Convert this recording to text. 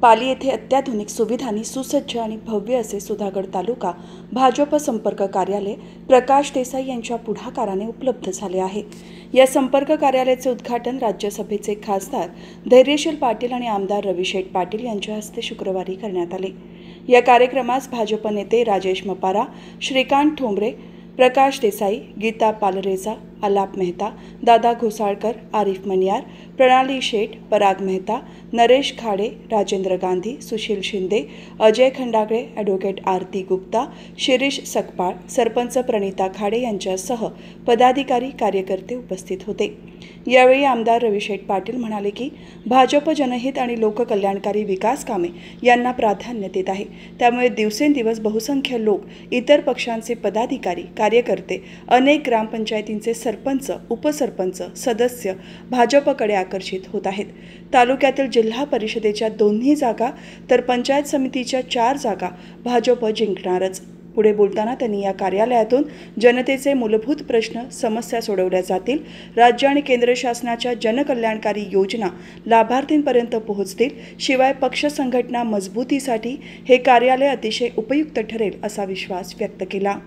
पाली येथे अत्याधुनिक सुविधांनी सुसज्ज आणि भव्य असे सुधागड तालुका भाजप संपर्क कार्यालय प्रकाश देसाई यांच्या पुढाकाराने उपलब्ध झाले आहे। या संपर्क कार्यालयाचे उद्घाटन राज्यसभेचे खासदार धैर्यशील पाटील आणि आमदार रविशेठ पाटील यांच्या हस्ते शुक्रवारी करण्यात आले। या कार्यक्रमास भाजप नेते राजेश मपारा, श्रीकांत ठोंबरे, प्रकाश देसाई, गीता पालरेजा, आलाप मेहता, दादा घोसाळकर, आरिफ मनियार, प्रणाली शेठ, पराग मेहता, नरेश खाडे, राजेंद्र गांधी, सुशील शिंदे, अजय खंडागळे, ॲडव्होकेट आरती गुप्ता, शिरीष सकपाळ, सरपंच प्रणिता खाडे यांच्यासह पदाधिकारी कार्यकर्ते उपस्थित होते। यावेळी आमदार रविशेठ पाटील म्हणाले की भाजप जनहित आणि लोककल्याणकारी विकास कामे यांना प्राधान्य देत आहे। त्यामुळे दिवसेंदिवस बहुसंख्य लोक, इतर पक्षांचे पदाधिकारी, कार्यकर्ते, अनेक ग्रामपंचायतींचे सरपंच, उपसरपंच, सदस्य भाजपकडे आकर्षित होत आहेत। तालुक्यातील जिल्हा परिषदेच्या 2 जागा तर पंचायत समितीच्या 4 जागा भाजप जिंकणारच। पुढे बोलताना त्यांनी या कार्यालयातून जनतेचे मूलभूत प्रश्न, समस्या सोडवल्या जातील, राज्य आणि केंद्र शासनाच्या जनकल्याणकारी योजना लाभार्थींपर्यंत पोहोचतील, शिवाय पक्ष संघटना मजबूतीसाठी हे कार्यालय अतिशय उपयुक्त ठरेल असा विश्वास व्यक्त केला।